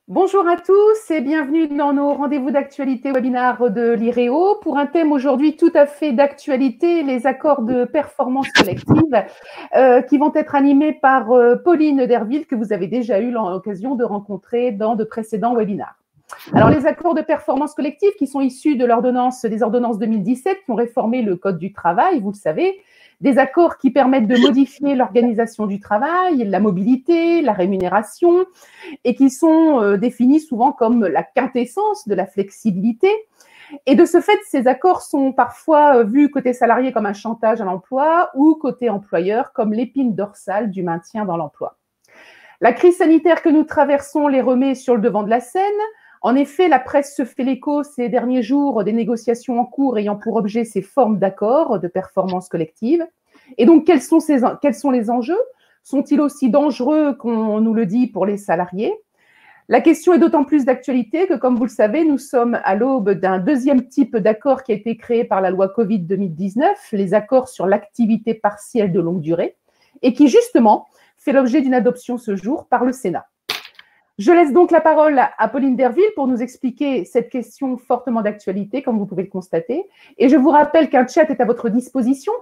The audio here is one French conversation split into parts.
Bonjour à tous et bienvenue dans nos rendez-vous d'actualité webinaire de l'IREO pour un thème aujourd'hui tout à fait d'actualité, les accords de performance collective qui vont être animés par Pauline Derville que vous avez déjà eu l'occasion de rencontrer dans de précédents webinaires. Alors, les accords de performance collective qui sont issus de des ordonnances 2017 qui ont réformé le Code du travail, vous le savez, des accords qui permettent de modifier l'organisation du travail, la mobilité, la rémunération, et qui sont définis souvent comme la quintessence de la flexibilité. Et de ce fait, ces accords sont parfois vus côté salarié comme un chantage à l'emploi ou côté employeur comme l'épine dorsale du maintien dans l'emploi. La crise sanitaire que nous traversons les remet sur le devant de la scène. En effet, la presse se fait l'écho ces derniers jours des négociations en cours ayant pour objet ces formes d'accords de performance collective. Et donc, quels sont les enjeux? Sont-ils aussi dangereux qu'on nous le dit pour les salariés? La question est d'autant plus d'actualité que, comme vous le savez, nous sommes à l'aube d'un deuxième type d'accord qui a été créé par la loi Covid 2019, les accords sur l'activité partielle de longue durée, et qui justement fait l'objet d'une adoption ce jour par le Sénat. Je laisse donc la parole à Pauline Derville pour nous expliquer cette question fortement d'actualité, comme vous pouvez le constater. Et je vous rappelle qu'un chat est à votre disposition,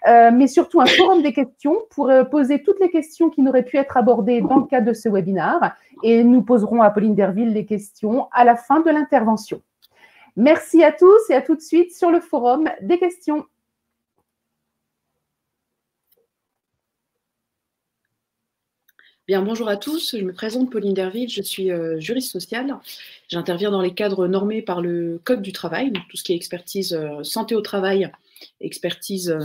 mais surtout un forum des questions pour poser toutes les questions qui n'auraient pu être abordées dans le cadre de ce webinaire. Et nous poserons à Pauline Derville les questions à la fin de l'intervention. Merci à tous et à tout de suite sur le forum des questions. Bien, bonjour à tous, je me présente Pauline Derville, je suis juriste sociale. J'interviens dans les cadres normés par le Code du travail, donc tout ce qui est expertise santé au travail, expertise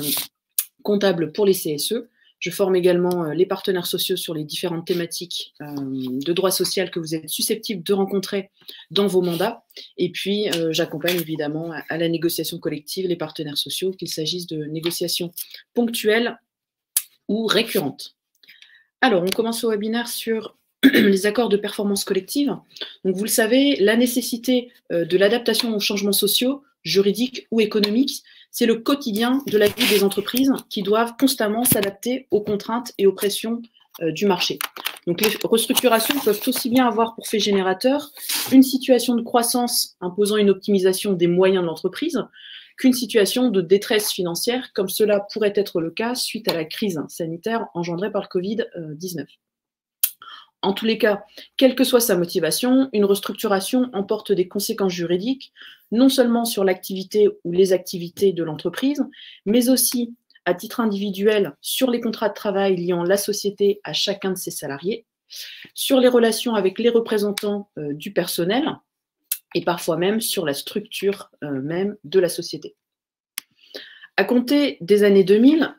comptable pour les CSE. Je forme également les partenaires sociaux sur les différentes thématiques de droit social que vous êtes susceptibles de rencontrer dans vos mandats. Et puis, j'accompagne évidemment à la négociation collective les partenaires sociaux, qu'il s'agisse de négociations ponctuelles ou récurrentes. Alors, on commence le webinaire sur les accords de performance collective. Donc, vous le savez, la nécessité de l'adaptation aux changements sociaux, juridiques ou économiques, c'est le quotidien de la vie des entreprises qui doivent constamment s'adapter aux contraintes et aux pressions du marché. Donc, les restructurations peuvent aussi bien avoir pour fait générateur une situation de croissance imposant une optimisation des moyens de l'entreprise qu'une situation de détresse financière, comme cela pourrait être le cas suite à la crise sanitaire engendrée par le Covid-19. En tous les cas, quelle que soit sa motivation, une restructuration emporte des conséquences juridiques, non seulement sur l'activité ou les activités de l'entreprise, mais aussi à titre individuel sur les contrats de travail liant la société à chacun de ses salariés, sur les relations avec les représentants du personnel, et parfois même sur la structure même de la société. À compter des années 2000,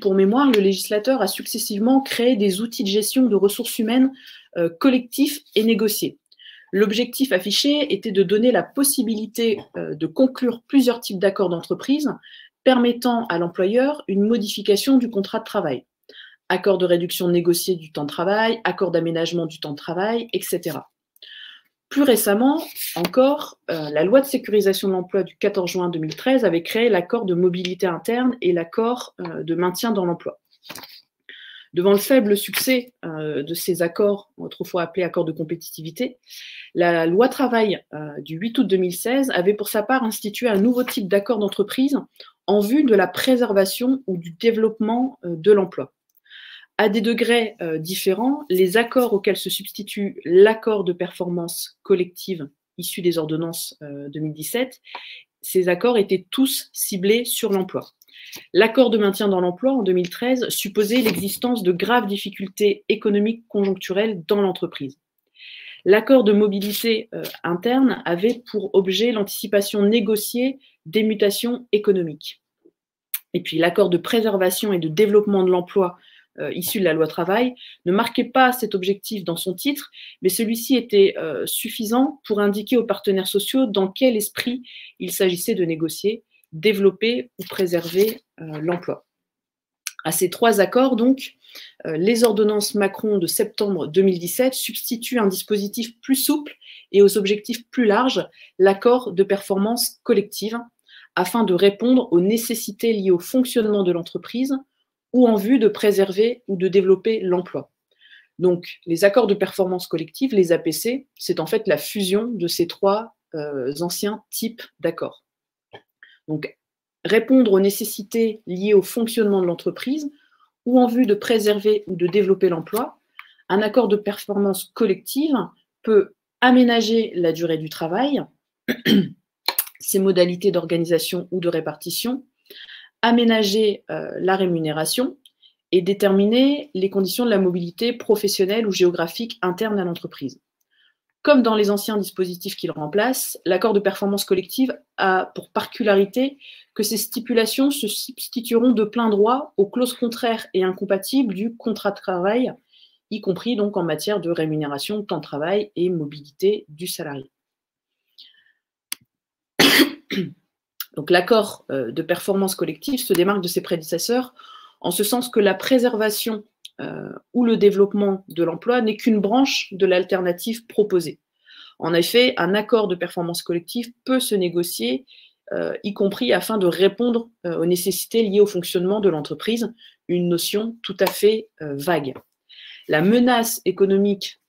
pour mémoire, le législateur a successivement créé des outils de gestion de ressources humaines collectifs et négociés. L'objectif affiché était de donner la possibilité de conclure plusieurs types d'accords d'entreprise permettant à l'employeur une modification du contrat de travail. Accord de réduction négocié du temps de travail, accord d'aménagement du temps de travail, etc. Plus récemment encore, la loi de sécurisation de l'emploi du 14 juin 2013 avait créé l'accord de mobilité interne et l'accord de maintien dans l'emploi. Devant le faible succès de ces accords, autrefois appelés accords de compétitivité, la loi travail du 8 août 2016 avait pour sa part institué un nouveau type d'accord d'entreprise en vue de la préservation ou du développement de l'emploi. À des degrés différents, les accords auxquels se substitue l'accord de performance collective issu des ordonnances 2017, ces accords étaient tous ciblés sur l'emploi. L'accord de maintien dans l'emploi en 2013 supposait l'existence de graves difficultés économiques conjoncturelles dans l'entreprise. L'accord de mobilité interne avait pour objet l'anticipation négociée des mutations économiques. Et puis l'accord de préservation et de développement de l'emploi issu de la loi travail, ne marquait pas cet objectif dans son titre, mais celui-ci était suffisant pour indiquer aux partenaires sociaux dans quel esprit il s'agissait de négocier, développer ou préserver l'emploi. À ces trois accords, donc, les ordonnances Macron de septembre 2017 substituent un dispositif plus souple et aux objectifs plus larges, l'accord de performance collective, afin de répondre aux nécessités liées au fonctionnement de l'entreprise, ou en vue de préserver ou de développer l'emploi. Donc, les accords de performance collective, les APC, c'est en fait la fusion de ces trois anciens types d'accords. Donc, répondre aux nécessités liées au fonctionnement de l'entreprise ou en vue de préserver ou de développer l'emploi, un accord de performance collective peut aménager la durée du travail, ses modalités d'organisation ou de répartition, aménager la rémunération et déterminer les conditions de la mobilité professionnelle ou géographique interne à l'entreprise. Comme dans les anciens dispositifs qui le remplacent, l'accord de performance collective a pour particularité que ces stipulations se substitueront de plein droit aux clauses contraires et incompatibles du contrat de travail, y compris donc en matière de rémunération, temps de travail et mobilité du salarié. Donc l'accord de performance collective se démarque de ses prédécesseurs en ce sens que la préservation ou le développement de l'emploi n'est qu'une branche de l'alternative proposée. En effet, un accord de performance collective peut se négocier, y compris afin de répondre aux nécessités liées au fonctionnement de l'entreprise, une notion tout à fait vague. La menace économique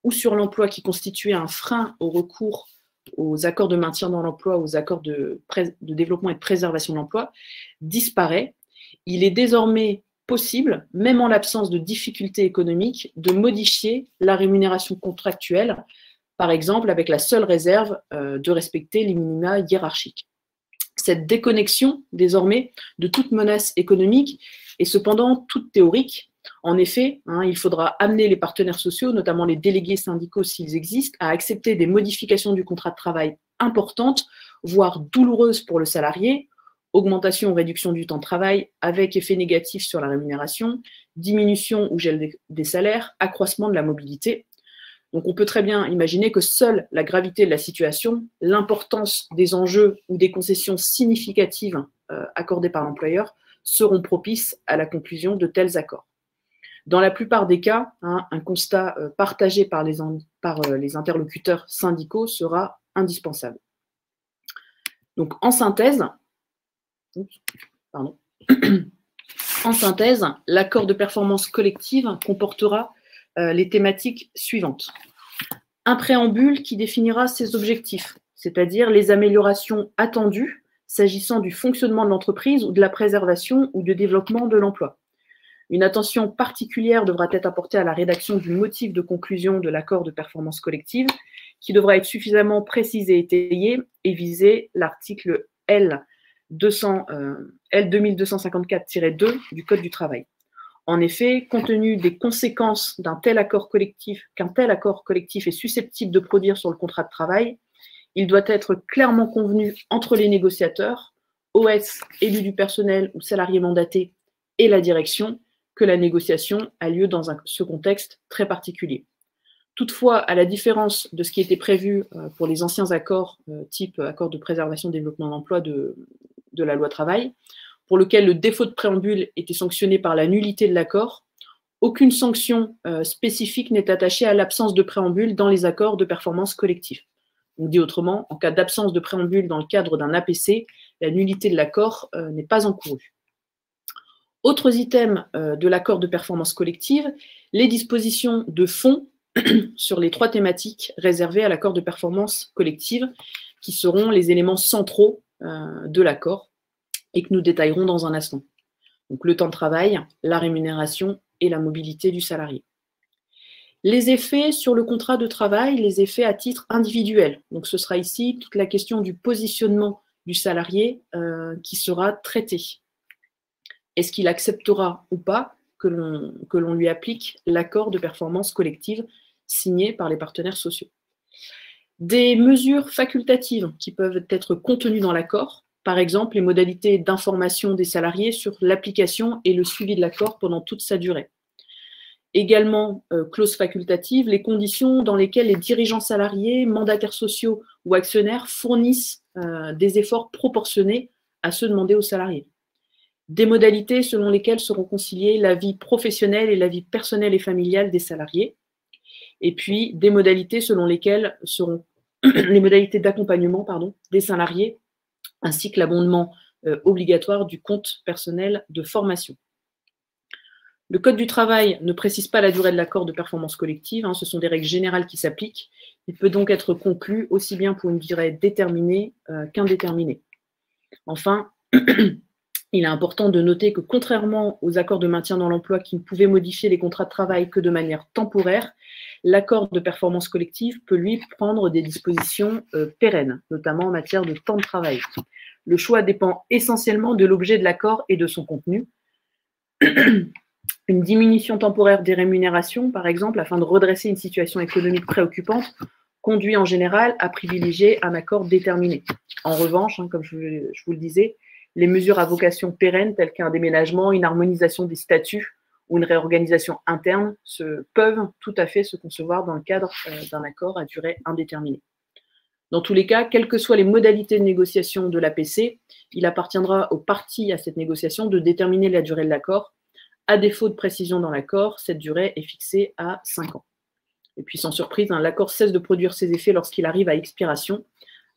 ou sur l'emploi qui constituait un frein au recours aux accords de maintien dans l'emploi, aux accords de développement et de préservation de l'emploi, disparaît. Il est désormais possible, même en l'absence de difficultés économiques, de modifier la rémunération contractuelle, par exemple avec la seule réserve de respecter les minima hiérarchiques. Cette déconnexion, désormais, de toute menace économique est cependant toute théorique. En effet, il faudra amener les partenaires sociaux, notamment les délégués syndicaux s'ils existent, à accepter des modifications du contrat de travail importantes, voire douloureuses pour le salarié, augmentation ou réduction du temps de travail avec effet négatif sur la rémunération, diminution ou gel des salaires, accroissement de la mobilité. Donc on peut très bien imaginer que seule la gravité de la situation, l'importance des enjeux ou des concessions significatives accordées par l'employeur seront propices à la conclusion de tels accords. Dans la plupart des cas, un constat partagé par les interlocuteurs syndicaux sera indispensable. Donc en synthèse, l'accord de performance collective comportera les thématiques suivantes. Un préambule qui définira ses objectifs, c'est-à-dire les améliorations attendues s'agissant du fonctionnement de l'entreprise ou de la préservation ou du développement de l'emploi. Une attention particulière devra être apportée à la rédaction du motif de conclusion de l'accord de performance collective qui devra être suffisamment précisé et étayé et viser l'article L 2254-2 du Code du travail. En effet, compte tenu des conséquences qu'un tel accord collectif est susceptible de produire sur le contrat de travail, il doit être clairement convenu entre les négociateurs, OS, élus du personnel ou salariés mandatés, et la direction, que la négociation a lieu dans ce contexte très particulier. Toutefois, à la différence de ce qui était prévu pour les anciens accords, type accord de préservation et développement de l'emploi de la loi travail, pour lequel le défaut de préambule était sanctionné par la nullité de l'accord, aucune sanction spécifique n'est attachée à l'absence de préambule dans les accords de performance collective. Donc, dit autrement, en cas d'absence de préambule dans le cadre d'un APC, la nullité de l'accord n'est pas encourue. Autres items de l'accord de performance collective, les dispositions de fond sur les trois thématiques réservées à l'accord de performance collective, qui seront les éléments centraux de l'accord et que nous détaillerons dans un instant. Donc le temps de travail, la rémunération et la mobilité du salarié. Les effets sur le contrat de travail, les effets à titre individuel. Donc ce sera ici toute la question du positionnement du salarié qui sera traitée. Est-ce qu'il acceptera ou pas que l'on lui applique l'accord de performance collective signé par les partenaires sociaux? Des mesures facultatives qui peuvent être contenues dans l'accord, par exemple les modalités d'information des salariés sur l'application et le suivi de l'accord pendant toute sa durée. Également, clause facultative, les conditions dans lesquelles les dirigeants salariés, mandataires sociaux ou actionnaires fournissent des efforts proportionnés à ceux demandés aux salariés. Des modalités selon lesquelles seront conciliées la vie professionnelle et la vie personnelle et familiale des salariés. Et puis, des modalités selon lesquelles seront les modalités d'accompagnement des salariés, ainsi que l'abondement obligatoire du compte personnel de formation. Le Code du travail ne précise pas la durée de l'accord de performance collective, ce sont des règles générales qui s'appliquent. Il peut donc être conclu aussi bien pour une durée déterminée qu'indéterminée. Enfin, il est important de noter que contrairement aux accords de maintien dans l'emploi qui ne pouvaient modifier les contrats de travail que de manière temporaire, l'accord de performance collective peut lui prendre des dispositions pérennes, notamment en matière de temps de travail. Le choix dépend essentiellement de l'objet de l'accord et de son contenu. Une diminution temporaire des rémunérations, par exemple, afin de redresser une situation économique préoccupante, conduit en général à privilégier un accord déterminé. En revanche, comme je vous le disais, les mesures à vocation pérenne, telles qu'un déménagement, une harmonisation des statuts ou une réorganisation interne, peuvent tout à fait se concevoir dans le cadre d'un accord à durée indéterminée. Dans tous les cas, quelles que soient les modalités de négociation de l'APC, il appartiendra aux parties à cette négociation de déterminer la durée de l'accord. À défaut de précision dans l'accord, cette durée est fixée à 5 ans. Et puis, sans surprise, l'accord cesse de produire ses effets lorsqu'il arrive à expiration.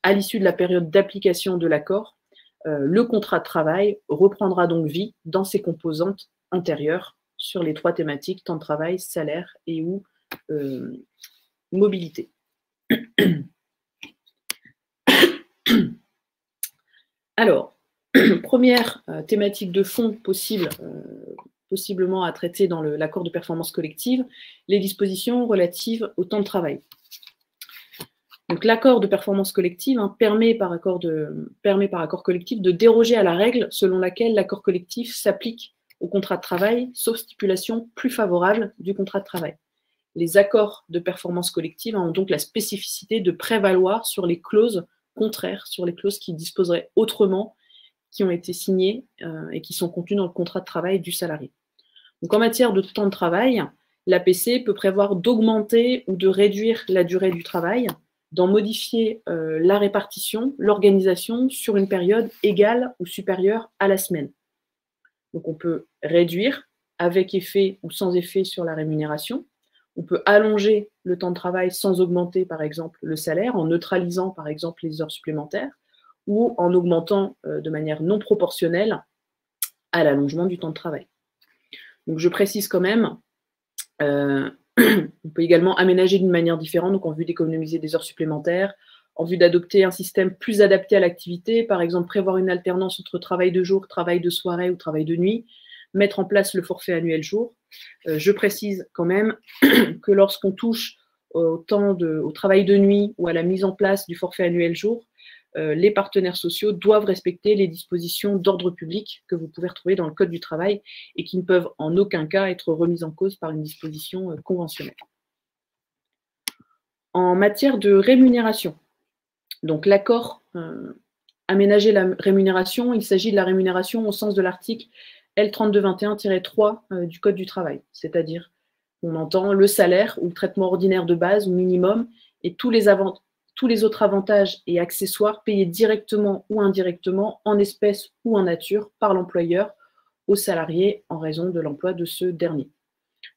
À l'issue de la période d'application de l'accord, le contrat de travail reprendra donc vie dans ses composantes antérieures sur les 3 thématiques, temps de travail, salaire et ou mobilité. Alors, première thématique de fond possiblement à traiter dans l'accord de performance collective, les dispositions relatives au temps de travail. Donc, l'accord de performance collective permet par accord collectif de déroger à la règle selon laquelle l'accord collectif s'applique au contrat de travail, sauf stipulation plus favorable du contrat de travail. Les accords de performance collective ont donc la spécificité de prévaloir sur les clauses contraires, sur les clauses qui disposeraient autrement, qui ont été signées et qui sont contenues dans le contrat de travail du salarié. Donc, en matière de temps de travail, l'APC peut prévoir d'augmenter ou de réduire la durée du travail, d'en modifier la répartition, l'organisation sur une période égale ou supérieure à la semaine. Donc, on peut réduire avec effet ou sans effet sur la rémunération. On peut allonger le temps de travail sans augmenter, par exemple, le salaire, en neutralisant, par exemple, les heures supplémentaires ou en augmentant de manière non proportionnelle à l'allongement du temps de travail. Donc, je précise quand même, on peut également aménager d'une manière différente, donc en vue d'économiser des heures supplémentaires, en vue d'adopter un système plus adapté à l'activité, par exemple prévoir une alternance entre travail de jour, travail de soirée ou travail de nuit, mettre en place le forfait annuel jour. Je précise quand même que lorsqu'on touche au travail de nuit ou à la mise en place du forfait annuel jour, les partenaires sociaux doivent respecter les dispositions d'ordre public que vous pouvez retrouver dans le Code du travail et qui ne peuvent en aucun cas être remises en cause par une disposition conventionnelle. En matière de rémunération, donc l'accord aménager la rémunération, il s'agit de la rémunération au sens de l'article L3221-3 du Code du travail, c'est-à-dire on entend le salaire ou le traitement ordinaire de base ou minimum et tous les autres avantages et accessoires payés directement ou indirectement en espèces ou en nature par l'employeur aux salariés en raison de l'emploi de ce dernier.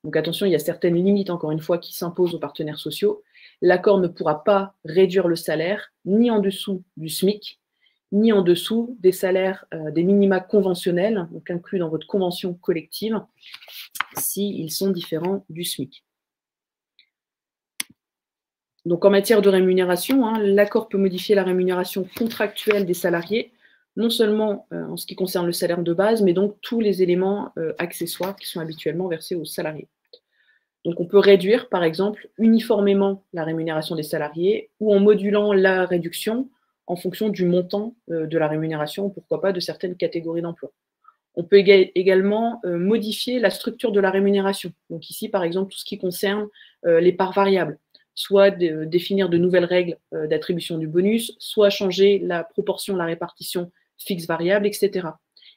Donc attention, il y a certaines limites, encore une fois, qui s'imposent aux partenaires sociaux. L'accord ne pourra pas réduire le salaire ni en dessous du SMIC, ni en dessous des salaires des minima conventionnels, donc inclus dans votre convention collective, s'ils sont différents du SMIC. Donc, en matière de rémunération, l'accord peut modifier la rémunération contractuelle des salariés, non seulement en ce qui concerne le salaire de base, mais donc tous les éléments accessoires qui sont habituellement versés aux salariés. Donc, on peut réduire, par exemple, uniformément la rémunération des salariés ou en modulant la réduction en fonction du montant de la rémunération, pourquoi pas de certaines catégories d'emplois. On peut également modifier la structure de la rémunération. Donc ici, par exemple, tout ce qui concerne les parts variables, soit définir de nouvelles règles d'attribution du bonus, soit changer la proportion, la répartition fixe-variable, etc.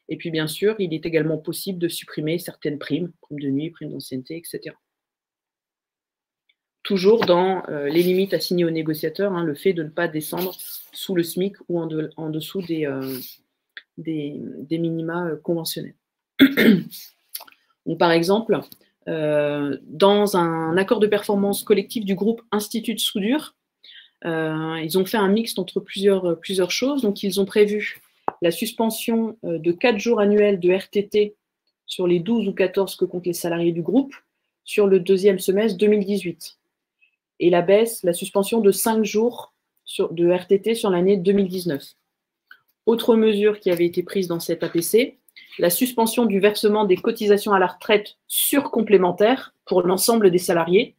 Et puis, bien sûr, il est également possible de supprimer certaines primes, primes de nuit, primes d'ancienneté, etc. Toujours dans les limites assignées aux négociateurs, le fait de ne pas descendre sous le SMIC ou en dessous des minima conventionnels. Donc, par exemple, dans un accord de performance collective du groupe Institut de soudure, ils ont fait un mixte entre plusieurs choses. Donc, ils ont prévu la suspension de 4 jours annuels de RTT sur les 12 ou 14 que comptent les salariés du groupe sur le deuxième semestre 2018. Et la baisse, la suspension de 5 jours de RTT sur l'année 2019. Autre mesure qui avait été prise dans cet APC, la suspension du versement des cotisations à la retraite surcomplémentaires pour l'ensemble des salariés,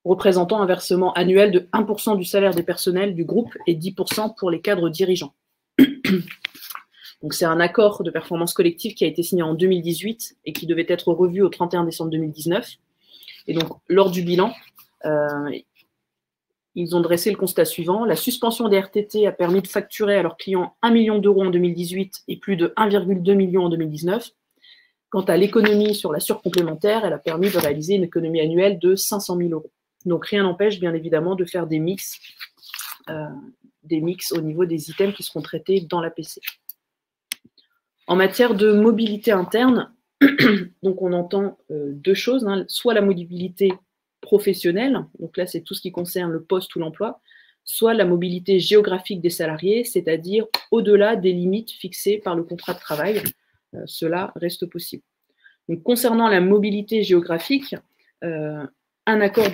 représentant un versement annuel de 1% du salaire des personnels du groupe et 10% pour les cadres dirigeants. Donc c'est un accord de performance collective qui a été signé en 2018 et qui devait être revu au 31 décembre 2019. Et donc, lors du bilan, ils ont dressé le constat suivant. La suspension des RTT a permis de facturer à leurs clients 1 million d'euros en 2018 et plus de 1,2 million en 2019. Quant à l'économie sur la surcomplémentaire, elle a permis de réaliser une économie annuelle de 500 000 euros. Donc rien n'empêche bien évidemment de faire des mix au niveau des items qui seront traités dans l'APC. En matière de mobilité interne, donc on entend deux choses, hein, soit la mobilité professionnelle, donc là c'est tout ce qui concerne le poste ou l'emploi, soit la mobilité géographique des salariés, c'est-à-dire au-delà des limites fixées par le contrat de travail. Cela reste possible. Donc, concernant la mobilité géographique, un accord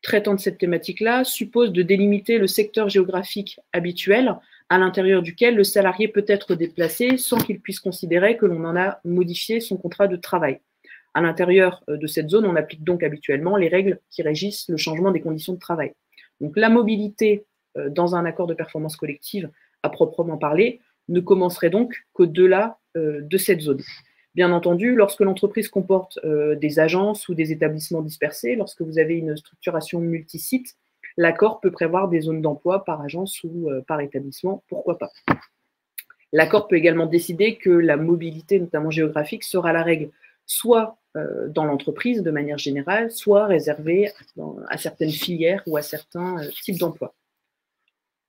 traitant de cette thématique-là suppose de délimiter le secteur géographique habituel à l'intérieur duquel le salarié peut être déplacé sans qu'il puisse considérer que l'on en a modifié son contrat de travail. À l'intérieur de cette zone, on applique donc habituellement les règles qui régissent le changement des conditions de travail. Donc la mobilité dans un accord de performance collective à proprement parler ne commencerait donc qu'au-delà de cette zone. Bien entendu, lorsque l'entreprise comporte des agences ou des établissements dispersés, lorsque vous avez une structuration multisite, l'accord peut prévoir des zones d'emploi par agence ou par établissement, pourquoi pas. L'accord peut également décider que la mobilité, notamment géographique, sera la règle soit dans l'entreprise de manière générale, soit réservée à certaines filières ou à certains types d'emplois.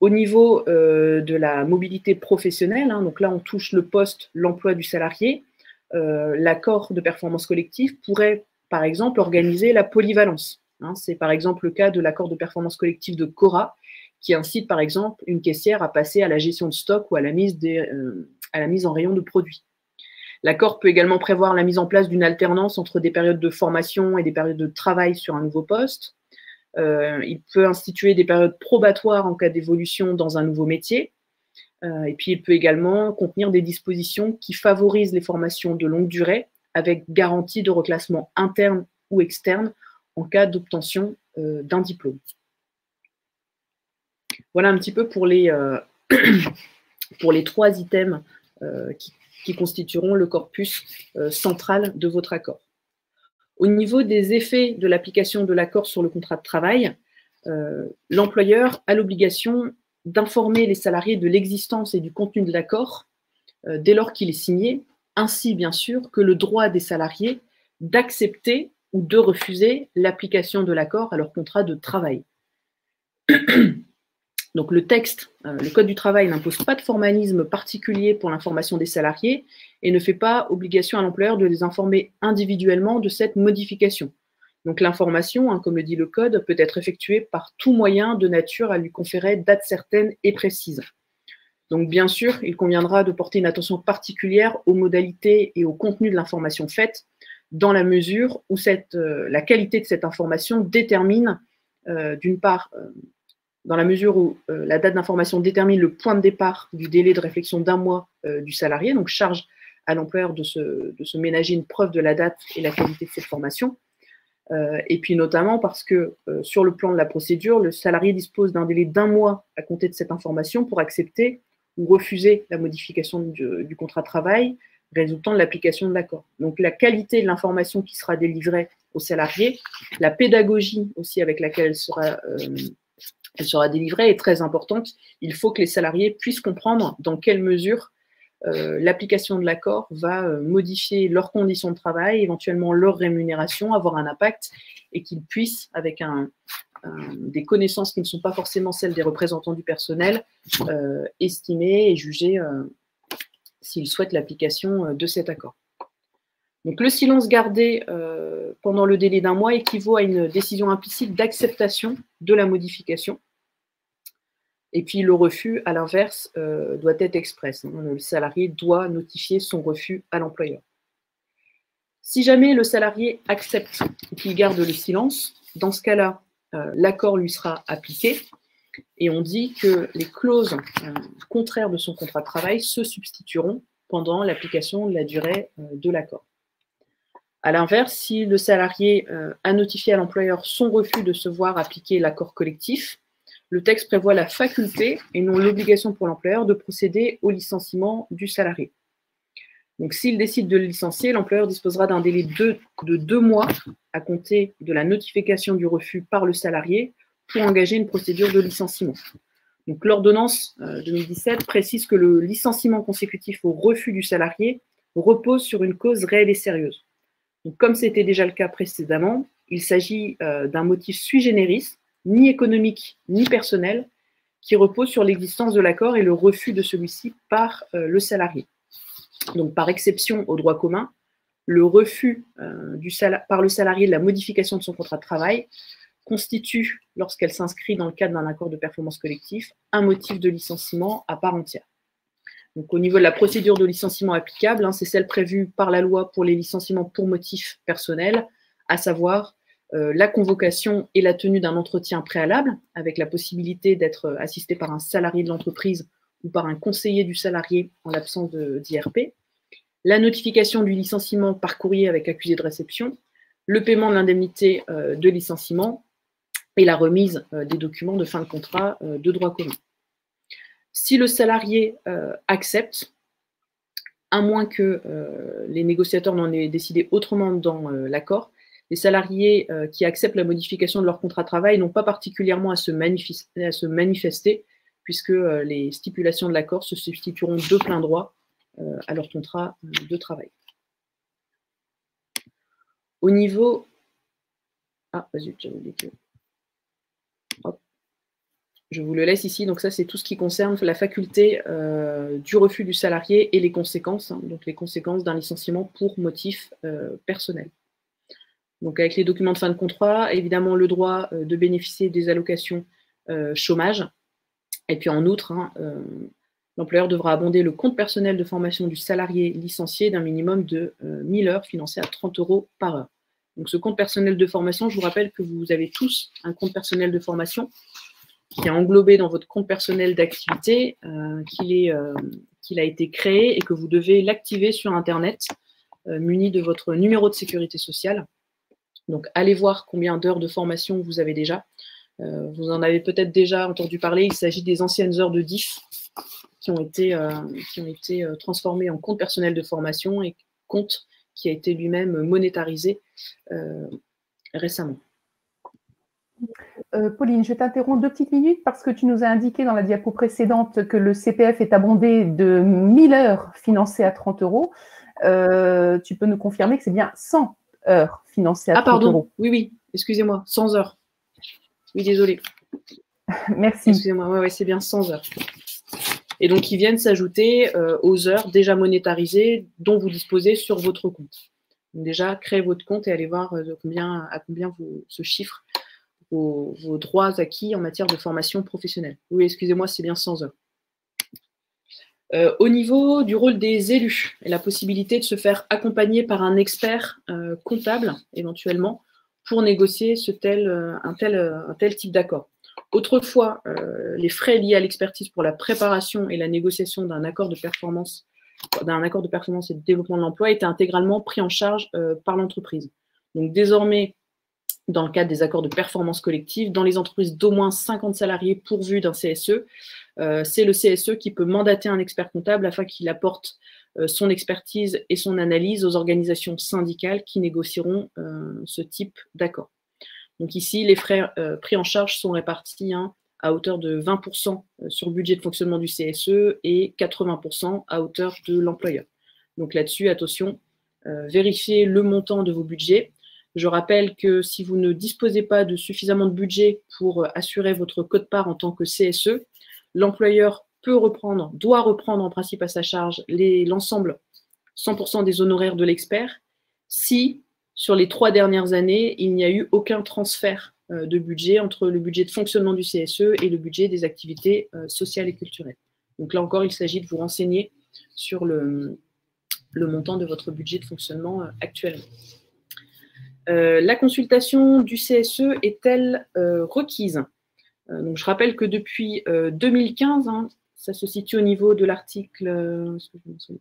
Au niveau de la mobilité professionnelle, hein, donc là on touche le poste, l'emploi du salarié, l'accord de performance collective pourrait par exemple organiser la polyvalence. Hein, c'est par exemple le cas de l'accord de performance collective de Cora qui incite par exemple une caissière à passer à la gestion de stock ou à la mise en rayon de produits. L'accord peut également prévoir la mise en place d'une alternance entre des périodes de formation et des périodes de travail sur un nouveau poste. Il peut instituer des périodes probatoires en cas d'évolution dans un nouveau métier. Et puis, il peut également contenir des dispositions qui favorisent les formations de longue durée avec garantie de reclassement interne ou externe en cas d'obtention d'un diplôme. Voilà un petit peu pour les, pour les 3 items qui constitueront le corpus central de votre accord. Au niveau des effets de l'application de l'accord sur le contrat de travail, l'employeur a l'obligation d'informer les salariés de l'existence et du contenu de l'accord dès lors qu'il est signé, ainsi bien sûr que le droit des salariés d'accepter ou de refuser l'application de l'accord à leur contrat de travail. Donc le texte, le Code du travail n'impose pas de formalisme particulier pour l'information des salariés et ne fait pas obligation à l'employeur de les informer individuellement de cette modification. Donc l'information, hein, comme le dit le Code, peut être effectuée par tout moyen de nature à lui conférer date certaine et précise. Donc bien sûr, il conviendra de porter une attention particulière aux modalités et au contenu de l'information faite, dans la mesure où la qualité de cette information détermine, d'une part, dans la mesure où la date d'information détermine le point de départ du délai de réflexion d'1 mois du salarié, donc charge à l'employeur de se ménager une preuve de la date et la qualité de cette formation. Et puis notamment parce que sur le plan de la procédure, le salarié dispose d'un délai d'1 mois à compter de cette information pour accepter ou refuser la modification du contrat de travail résultant de l'application de l'accord. Donc la qualité de l'information qui sera délivrée aux salariés, la pédagogie aussi avec laquelle elle sera délivrée est très importante. Il faut que les salariés puissent comprendre dans quelle mesure l'application de l'accord va modifier leurs conditions de travail, éventuellement leur rémunération, avoir un impact, et qu'ils puissent, avec des connaissances qui ne sont pas forcément celles des représentants du personnel, estimer et juger s'ils souhaitent l'application de cet accord. Donc le silence gardé pendant le délai d'1 mois équivaut à une décision implicite d'acceptation de la modification. Et puis le refus, à l'inverse, doit être express. Le salarié doit notifier son refus à l'employeur. Si jamais le salarié accepte qu'il garde le silence, dans ce cas-là, l'accord lui sera appliqué et on dit que les clauses contraires de son contrat de travail se substitueront pendant l'application de la durée de l'accord. À l'inverse, si le salarié a notifié à l'employeur son refus de se voir appliquer l'accord collectif, le texte prévoit la faculté et non l'obligation pour l'employeur de procéder au licenciement du salarié. Donc, s'il décide de le licencier, l'employeur disposera d'un délai de 2 mois à compter de la notification du refus par le salarié pour engager une procédure de licenciement. Donc, l'ordonnance 2017 précise que le licenciement consécutif au refus du salarié repose sur une cause réelle et sérieuse. Donc, comme c'était déjà le cas précédemment, il s'agit d'un motif sui generis, ni économique ni personnel, qui repose sur l'existence de l'accord et le refus de celui-ci par le salarié. Donc, par exception au droit commun, le refus par le salarié de la modification de son contrat de travail constitue, lorsqu'elle s'inscrit dans le cadre d'un accord de performance collectif, un motif de licenciement à part entière. Donc, au niveau de la procédure de licenciement applicable, c'est celle prévue par la loi pour les licenciements pour motif personnel, à savoir la convocation et la tenue d'un entretien préalable, avec la possibilité d'être assisté par un salarié de l'entreprise ou par un conseiller du salarié en l'absence d'IRP, la notification du licenciement par courrier avec accusé de réception, le paiement de l'indemnité de licenciement et la remise des documents de fin de contrat de droit commun. Si le salarié accepte, à moins que les négociateurs n'en aient décidé autrement dans l'accord, les salariés qui acceptent la modification de leur contrat de travail n'ont pas particulièrement à se manifester puisque les stipulations de l'accord se substitueront de plein droit à leur contrat de travail. Au niveau... Ah, vas-y, j'avais oublié que... Hop. Je vous le laisse ici. Donc ça, c'est tout ce qui concerne la faculté du refus du salarié et les conséquences, donc les conséquences d'un licenciement pour motif personnel. Donc avec les documents de fin de contrat, évidemment le droit de bénéficier des allocations chômage. Et puis en outre, l'employeur devra abonder le compte personnel de formation du salarié licencié d'un minimum de 1000 heures financé à 30 € par heure. Donc ce compte personnel de formation, je vous rappelle que vous avez tous un compte personnel de formation qui est englobé dans votre compte personnel d'activité, qu'il a été créé et que vous devez l'activer sur Internet, muni de votre numéro de sécurité sociale. Donc allez voir combien d'heures de formation vous avez déjà. Vous en avez peut-être déjà entendu parler, il s'agit des anciennes heures de DIF qui ont été transformées en compte personnel de formation et compte qui a été lui-même monétarisé récemment. Pauline, je t'interromps 2 petites minutes parce que tu nous as indiqué dans la diapo précédente que le CPF est abondé de 1000 heures financées à 30 €. Tu peux nous confirmer que c'est bien 100 heures financées à 30 €. Ah pardon, oui, excusez-moi, 100 heures. Oui, désolé. Merci. Excusez-moi, ouais, c'est bien 100 heures. Et donc, ils viennent s'ajouter aux heures déjà monétarisées dont vous disposez sur votre compte. Donc déjà, créez votre compte et allez voir à combien se chiffrent vos droits acquis en matière de formation professionnelle. Oui, excusez-moi, c'est bien 100 heures. Au niveau du rôle des élus et la possibilité de se faire accompagner par un expert comptable, éventuellement, pour négocier un tel type d'accord. Autrefois, les frais liés à l'expertise pour la préparation et la négociation d'un accord de performance et de développement de l'emploi étaient intégralement pris en charge par l'entreprise. Donc désormais, dans le cadre des accords de performance collective, dans les entreprises d'au moins 50 salariés pourvus d'un CSE, c'est le CSE qui peut mandater un expert comptable afin qu'il apporte son expertise et son analyse aux organisations syndicales qui négocieront ce type d'accord. Donc ici, les frais pris en charge sont répartis à hauteur de 20% sur le budget de fonctionnement du CSE et 80% à hauteur de l'employeur. Donc là-dessus, attention, vérifiez le montant de vos budgets. Je rappelle que si vous ne disposez pas de suffisamment de budget pour assurer votre quote-part en tant que CSE, l'employeur doit reprendre en principe à sa charge l'ensemble 100% des honoraires de l'expert si, sur les 3 dernières années, il n'y a eu aucun transfert de budget entre le budget de fonctionnement du CSE et le budget des activités sociales et culturelles. Donc là encore, il s'agit de vous renseigner sur le montant de votre budget de fonctionnement actuellement. La consultation du CSE est-elle requise? Donc, je rappelle que depuis 2015, hein, ça se situe au niveau de l'article, je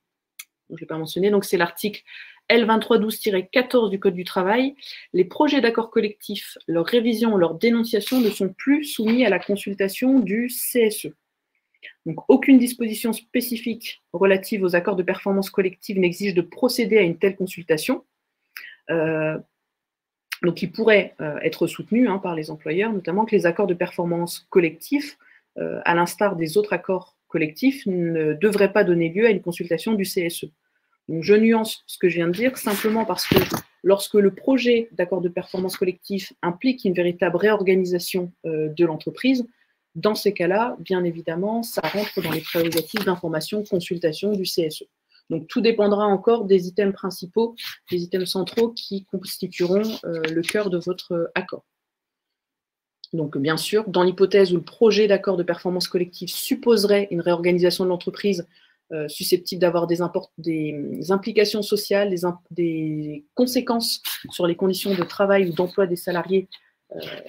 ne l'ai pas mentionné, donc c'est l'article L2312-14 du Code du travail. Les projets d'accord collectif, leur révision ou leur dénonciation ne sont plus soumis à la consultation du CSE. Donc, aucune disposition spécifique relative aux accords de performance collective n'exige de procéder à une telle consultation. Donc, il pourrait être soutenu par les employeurs, notamment que les accords de performance collectif, à l'instar des autres accords collectifs, ne devraient pas donner lieu à une consultation du CSE. Donc, je nuance ce que je viens de dire, simplement parce que lorsque le projet d'accord de performance collectif implique une véritable réorganisation de l'entreprise, dans ces cas-là, bien évidemment, ça rentre dans les prérogatives d'information, consultation du CSE. Donc, tout dépendra encore des items principaux, des items centraux qui constitueront le cœur de votre accord. Donc, bien sûr, dans l'hypothèse où le projet d'accord de performance collective supposerait une réorganisation de l'entreprise susceptible d'avoir des implications sociales, des conséquences sur les conditions de travail ou d'emploi des salariés,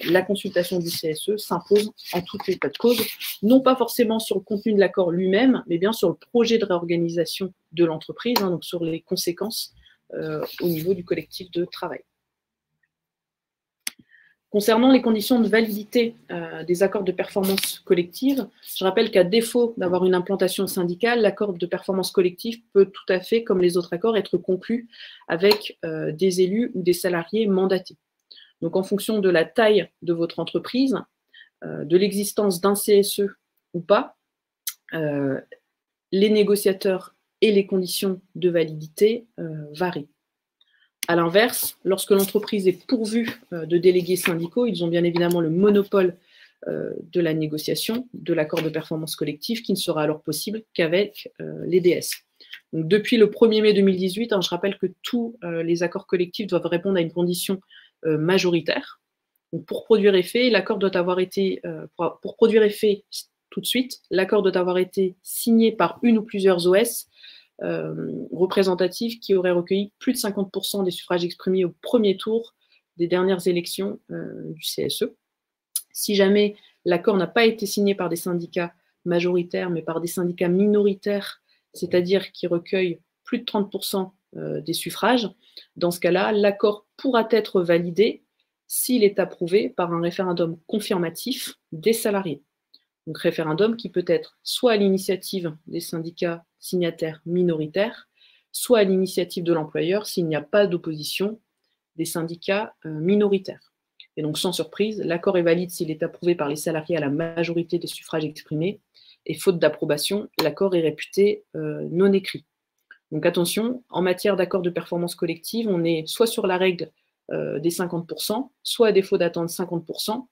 la consultation du CSE s'impose en tout état de cause, non pas forcément sur le contenu de l'accord lui-même, mais bien sur le projet de réorganisation de l'entreprise, donc sur les conséquences au niveau du collectif de travail. Concernant les conditions de validité des accords de performance collective, je rappelle qu'à défaut d'avoir une implantation syndicale, l'accord de performance collective peut tout à fait, comme les autres accords, être conclu avec des élus ou des salariés mandatés. Donc, en fonction de la taille de votre entreprise, de l'existence d'un CSE ou pas, les négociateurs et les conditions de validité varient. À l'inverse, lorsque l'entreprise est pourvue de délégués syndicaux, ils ont bien évidemment le monopole de la négociation, de l'accord de performance collective, qui ne sera alors possible qu'avec les DS. Donc, depuis le 1er mai 2018, je rappelle que tous les accords collectifs doivent répondre à une condition majoritaire. Donc, pour produire effet, l'accord doit avoir été, pour produire effet tout de suite, l'accord doit avoir été signé par une ou plusieurs OS représentatives qui auraient recueilli plus de 50% des suffrages exprimés au premier tour des dernières élections du CSE. Si jamais l'accord n'a pas été signé par des syndicats majoritaires, mais par des syndicats minoritaires, c'est-à-dire qui recueillent plus de 30% des suffrages, dans ce cas-là, l'accord pourra être validé s'il est approuvé par un référendum confirmatif des salariés. Donc, référendum qui peut être soit à l'initiative des syndicats signataires minoritaires, soit à l'initiative de l'employeur s'il n'y a pas d'opposition des syndicats minoritaires. Et donc, sans surprise, l'accord est valide s'il est approuvé par les salariés à la majorité des suffrages exprimés, et faute d'approbation, l'accord est réputé non écrit. Donc, attention, en matière d'accord de performance collective, on est soit sur la règle des 50%, soit à défaut d'atteindre 50%,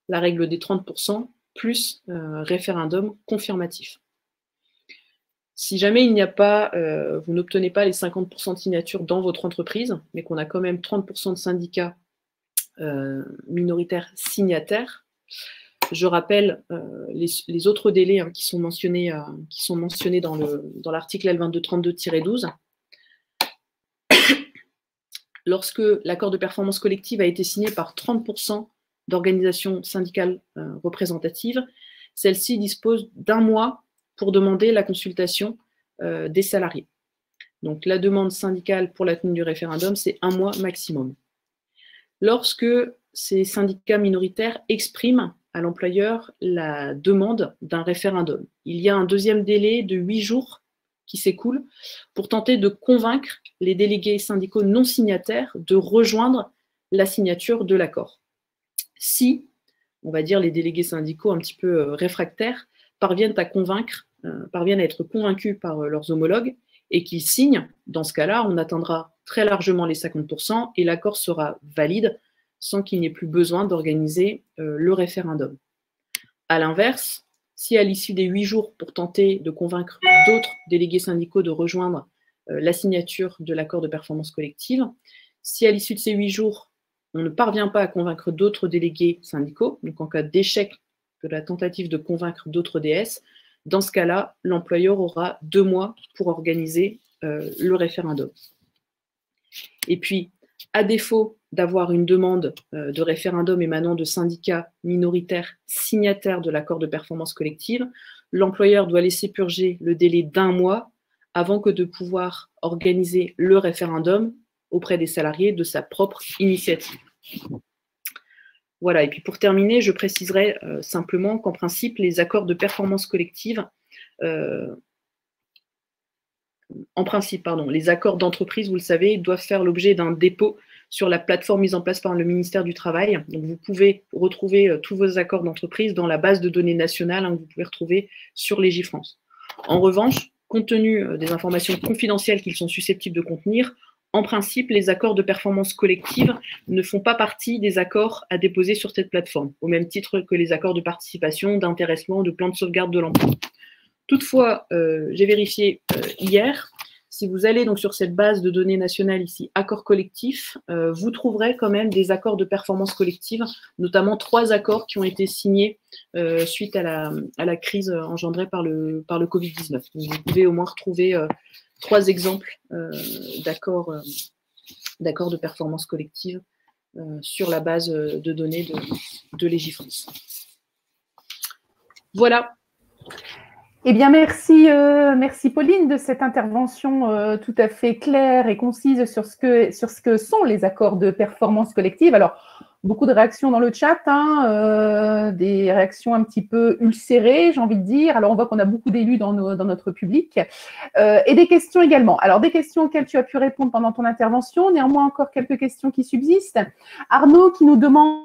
la règle des 30%, plus référendum confirmatif. Si jamais il n'y a pas, vous n'obtenez pas les 50% de signatures dans votre entreprise, mais qu'on a quand même 30% de syndicats minoritaires signataires, je rappelle les autres délais qui sont mentionnés dans l'article L2232-12. Lorsque l'accord de performance collective a été signé par 30% d'organisations syndicales représentatives, celle-ci dispose d'un mois pour demander la consultation des salariés. Donc, la demande syndicale pour la tenue du référendum, c'est 1 mois maximum. Lorsque ces syndicats minoritaires expriment à l'employeur la demande d'un référendum, il y a un deuxième délai de 8 jours qui s'écoule pour tenter de convaincre les délégués syndicaux non signataires de rejoindre la signature de l'accord. Si, on va dire, les délégués syndicaux un petit peu réfractaires parviennent à être convaincus par leurs homologues et qu'ils signent, dans ce cas-là, on atteindra très largement les 50% et l'accord sera valide sans qu'il n'y ait plus besoin d'organiser le référendum. À l'inverse, si à l'issue des 8 jours pour tenter de convaincre d'autres délégués syndicaux de rejoindre la signature de l'accord de performance collective, si à l'issue de ces 8 jours, on ne parvient pas à convaincre d'autres délégués syndicaux, donc en cas d'échec de la tentative de convaincre d'autres DS, dans ce cas-là, l'employeur aura 2 mois pour organiser le référendum. Et puis, à défaut d'avoir une demande de référendum émanant de syndicats minoritaires signataires de l'accord de performance collective, l'employeur doit laisser purger le délai d'1 mois avant que de pouvoir organiser le référendum auprès des salariés de sa propre initiative. Voilà, et puis pour terminer, je préciserai simplement qu'en principe, les accords de performance collective, les accords d'entreprise, vous le savez, doivent faire l'objet d'un dépôt sur la plateforme mise en place par le ministère du Travail. Donc vous pouvez retrouver tous vos accords d'entreprise dans la base de données nationale que vous pouvez retrouver sur Légifrance. En revanche, compte tenu des informations confidentielles qu'ils sont susceptibles de contenir, en principe, les accords de performance collective ne font pas partie des accords à déposer sur cette plateforme, au même titre que les accords de participation, d'intéressement, de plan de sauvegarde de l'emploi. Toutefois, j'ai vérifié hier, si vous allez donc sur cette base de données nationale ici, accords collectifs, vous trouverez quand même des accords de performance collective, notamment 3 accords qui ont été signés suite à la crise engendrée par le Covid-19. Vous pouvez au moins retrouver 3 exemples d'accords de performance collective sur la base de données de Légifrance. Voilà. Eh bien, merci Pauline de cette intervention tout à fait claire et concise sur ce que sont les accords de performance collective. Alors, beaucoup de réactions dans le chat, des réactions un petit peu ulcérées, j'ai envie de dire. Alors, on voit qu'on a beaucoup d'élus dans notre public et des questions également. Alors, des questions auxquelles tu as pu répondre pendant ton intervention. Néanmoins, encore quelques questions qui subsistent. Arnaud qui nous demande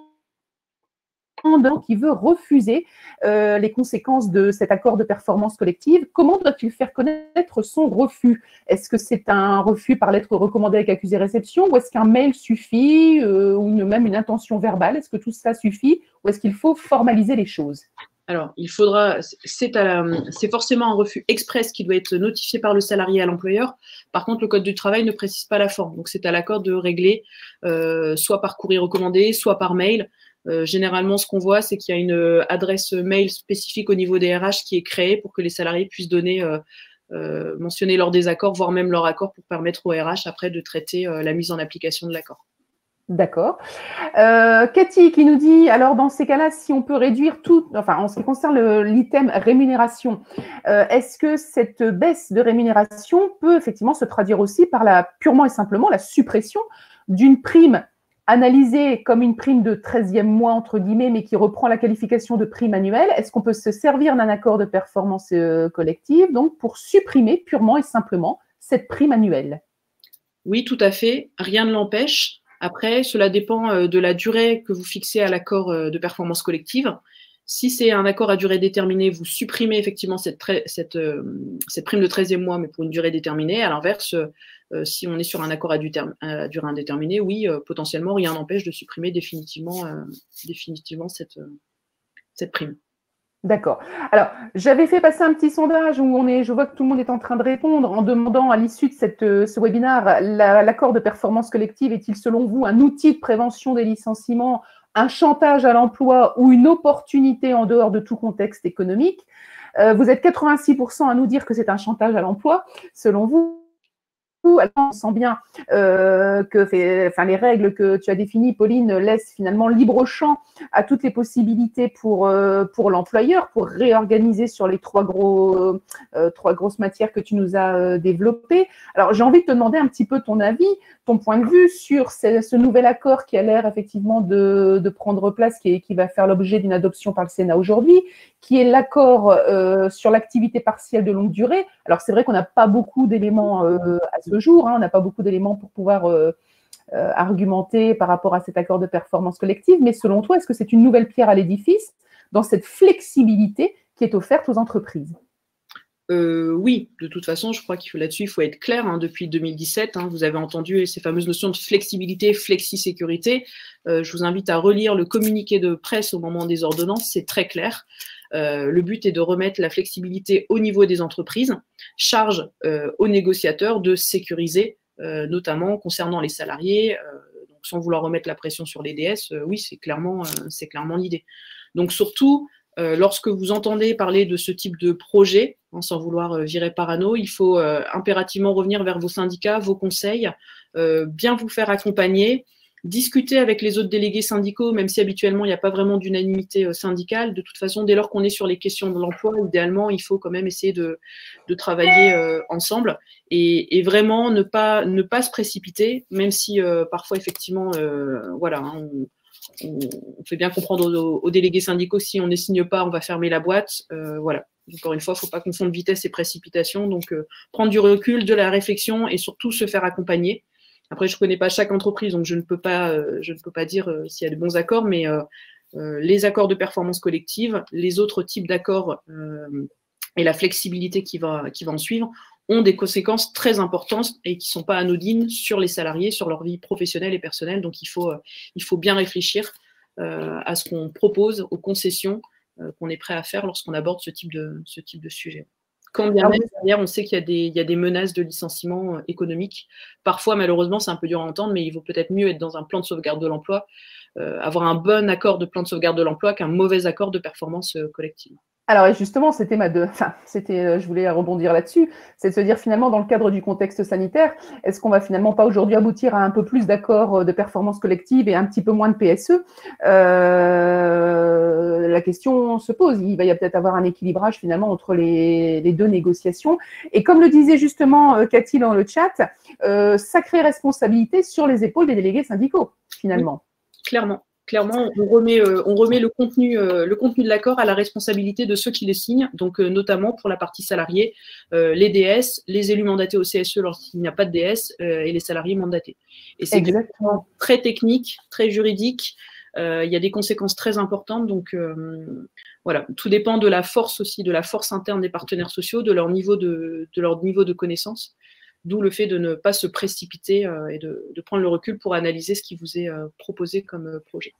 qui veut refuser les conséquences de cet accord de performance collective. Comment doit-il faire connaître son refus? Est-ce que c'est un refus par lettre recommandée avec accusé-réception ou est-ce qu'un mail suffit ou même une intention verbale? Est-ce que tout ça suffit ou est-ce qu'il faut formaliser les choses? Alors, c'est forcément un refus express qui doit être notifié par le salarié à l'employeur. Par contre, le Code du travail ne précise pas la forme. Donc, c'est à l'accord de régler soit par courrier recommandé, soit par mail. Généralement, ce qu'on voit, c'est qu'il y a une adresse mail spécifique au niveau des RH qui est créée pour que les salariés puissent mentionner leur désaccord, voire même leur accord pour permettre au RH après de traiter la mise en application de l'accord. D'accord. Cathy qui nous dit, alors dans ces cas-là, si on peut réduire tout, enfin en ce qui concerne l'item rémunération, est-ce que cette baisse de rémunération peut effectivement se traduire aussi par purement et simplement la suppression d'une prime analysée comme une prime de 13e mois, entre guillemets, mais qui reprend la qualification de prime annuelle? Est-ce qu'on peut se servir d'un accord de performance collective donc pour supprimer purement et simplement cette prime annuelle? Oui, tout à fait. Rien ne l'empêche. Après, cela dépend de la durée que vous fixez à l'accord de performance collective. Si c'est un accord à durée déterminée, vous supprimez effectivement cette prime de 13e mois, mais pour une durée déterminée. À l'inverse, si on est sur un accord à durée indéterminée, oui, potentiellement, rien n'empêche de supprimer définitivement cette prime. D'accord. Alors, j'avais fait passer un petit sondage où je vois que tout le monde est en train de répondre en demandant à l'issue de ce webinaire, l'accord de performance collective est-il selon vous un outil de prévention des licenciements, un chantage à l'emploi ou une opportunité en dehors de tout contexte économique? Vous êtes 86% à nous dire que c'est un chantage à l'emploi. Selon vous, alors on sent bien que les règles que tu as définies, Pauline, laissent finalement libre champ à toutes les possibilités pour l'employeur, pour réorganiser sur les trois grosses matières que tu nous as développées. Alors, j'ai envie de te demander un petit peu ton avis, ton point de vue sur ce nouvel accord qui a l'air effectivement de prendre place, qui va faire l'objet d'une adoption par le Sénat aujourd'hui, qui est l'accord sur l'activité partielle de longue durée. Alors, c'est vrai qu'on n'a pas beaucoup d'éléments à ce jour, on n'a pas beaucoup d'éléments pour pouvoir argumenter par rapport à cet accord de performance collective, mais selon toi, est-ce que c'est une nouvelle pierre à l'édifice dans cette flexibilité qui est offerte aux entreprises? Oui, de toute façon, je crois qu'il là-dessus, il faut être clair. Depuis 2017, vous avez entendu ces fameuses notions de flexibilité, flexi-sécurité. Je vous invite à relire le communiqué de presse au moment des ordonnances, c'est très clair. Le but est de remettre la flexibilité au niveau des entreprises, charge aux négociateurs de sécuriser, notamment concernant les salariés, donc sans vouloir remettre la pression sur les DS. Oui, c'est clairement l'idée. Donc surtout, lorsque vous entendez parler de ce type de projet, hein, sans vouloir virer parano. Il faut impérativement revenir vers vos syndicats, vos conseils, bien vous faire accompagner, discuter avec les autres délégués syndicaux, même si habituellement il n'y a pas vraiment d'unanimité syndicale. De toute façon, dès lors qu'on est sur les questions de l'emploi, idéalement, il faut quand même essayer de travailler ensemble et vraiment ne pas se précipiter, même si parfois, effectivement, voilà, hein, on fait bien comprendre aux délégués syndicaux que si on ne signe pas, on va fermer la boîte. Voilà. Encore une fois, il ne faut pas confondre vitesse et précipitation. Donc, prendre du recul, de la réflexion et surtout se faire accompagner. Après, je ne connais pas chaque entreprise, donc je ne peux pas dire s'il y a de bons accords, mais les accords de performance collective, les autres types d'accords et la flexibilité qui va en suivre ont des conséquences très importantes et qui ne sont pas anodines sur les salariés, sur leur vie professionnelle et personnelle. Donc, il faut bien réfléchir à ce qu'on propose, aux concessions qu'on est prêt à faire lorsqu'on aborde ce type de sujet. Quand bien même, derrière, on sait qu'il y a des menaces de licenciement économique. Parfois, malheureusement, c'est un peu dur à entendre, mais il vaut peut-être mieux être dans un plan de sauvegarde de l'emploi, avoir un bon accord de plan de sauvegarde de l'emploi qu'un mauvais accord de performance collective. Alors justement, je voulais rebondir là-dessus, c'est de se dire finalement dans le cadre du contexte sanitaire, est-ce qu'on va finalement pas aujourd'hui aboutir à un peu plus d'accords de performance collective et un petit peu moins de PSE? La question se pose, il va y peut-être avoir un équilibrage finalement entre les deux négociations. Et comme le disait justement Cathy dans le chat, sacrée responsabilité sur les épaules des délégués syndicaux finalement. Oui, clairement. Clairement, on remet le contenu de l'accord à la responsabilité de ceux qui les signent, donc notamment pour la partie salariée, les DS, les élus mandatés au CSE lorsqu'il n'y a pas de DS et les salariés mandatés. Et c'est exactement très technique, très juridique. Il y a des conséquences très importantes, donc voilà, tout dépend de la force aussi, de la force interne des partenaires sociaux, de leur niveau de connaissance. D'où le fait de ne pas se précipiter et de prendre le recul pour analyser ce qui vous est proposé comme projet.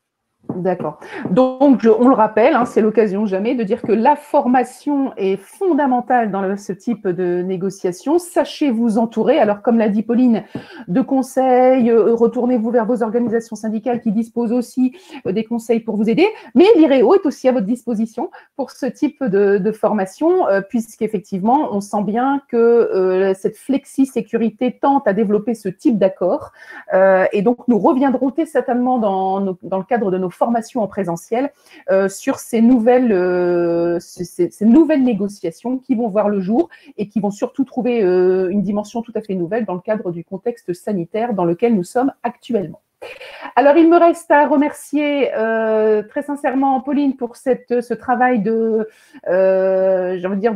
D'accord. Donc, on le rappelle, hein, c'est l'occasion jamais de dire que la formation est fondamentale dans ce type de négociation. Sachez vous entourer. Alors, comme l'a dit Pauline, de conseils, retournez-vous vers vos organisations syndicales qui disposent aussi des conseils pour vous aider. Mais l'IREO est aussi à votre disposition pour ce type de formation, puisqu'effectivement, on sent bien que cette flexi-sécurité tente à développer ce type d'accord. Et donc, nous reviendrons très certainement dans le cadre de nos formations en présentiel sur ces nouvelles négociations qui vont voir le jour et qui vont surtout trouver une dimension tout à fait nouvelle dans le cadre du contexte sanitaire dans lequel nous sommes actuellement. Alors, il me reste à remercier très sincèrement Pauline pour ce travail j'ai envie de dire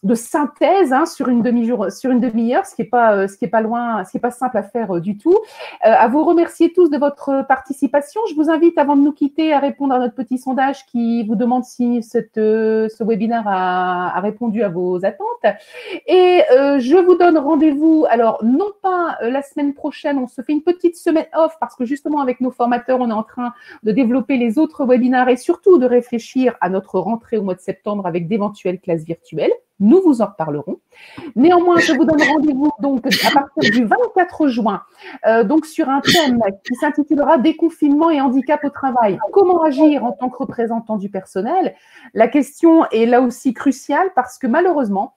de synthèse sur une demi-heure, ce qui est pas loin, ce qui est pas simple à faire du tout. À vous remercier tous de votre participation. Je vous invite, avant de nous quitter, à répondre à notre petit sondage qui vous demande si ce webinaire a répondu à vos attentes. Et je vous donne rendez-vous, alors non pas la semaine prochaine, on se fait une petite semaine off parce que justement avec nos formateurs, on est en train de développer les autres webinaires et surtout de réfléchir à notre rentrée au mois de septembre avec d'éventuelles classes virtuelles. Nous vous en reparlerons. Néanmoins, je vous donne rendez-vous donc à partir du 24 juin, donc sur un thème qui s'intitulera Déconfinement et handicap au travail. Comment agir en tant que représentant du personnel? La question est là aussi cruciale parce que malheureusement,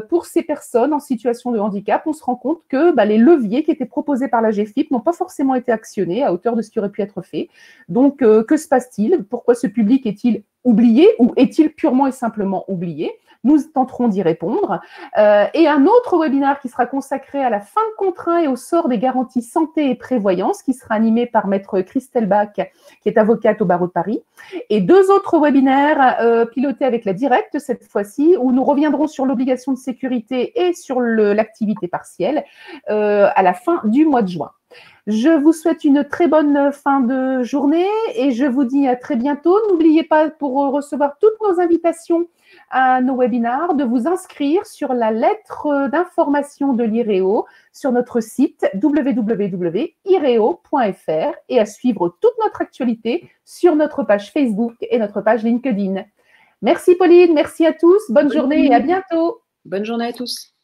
pour ces personnes en situation de handicap, on se rend compte que les leviers qui étaient proposés par la GFIP n'ont pas forcément été actionnés à hauteur de ce qui aurait pu être fait. Donc, que se passe-t-il? Pourquoi ce public est-il oublié ou est-il purement et simplement oublié? Nous tenterons d'y répondre. Et un autre webinaire qui sera consacré à la fin de contrat et au sort des garanties santé et prévoyance, qui sera animé par maître Christelle Bach, qui est avocate au barreau de Paris. Et deux autres webinaires pilotés avec la Directe cette fois-ci, où nous reviendrons sur l'obligation de sécurité et sur l'activité partielle à la fin du mois de juin. Je vous souhaite une très bonne fin de journée et je vous dis à très bientôt. N'oubliez pas, pour recevoir toutes nos invitations à nos webinaires, de vous inscrire sur la lettre d'information de l'IREO sur notre site www.ireo.fr et à suivre toute notre actualité sur notre page Facebook et notre page LinkedIn. Merci Pauline, merci à tous, bonne journée et à bientôt. Bonne journée à tous.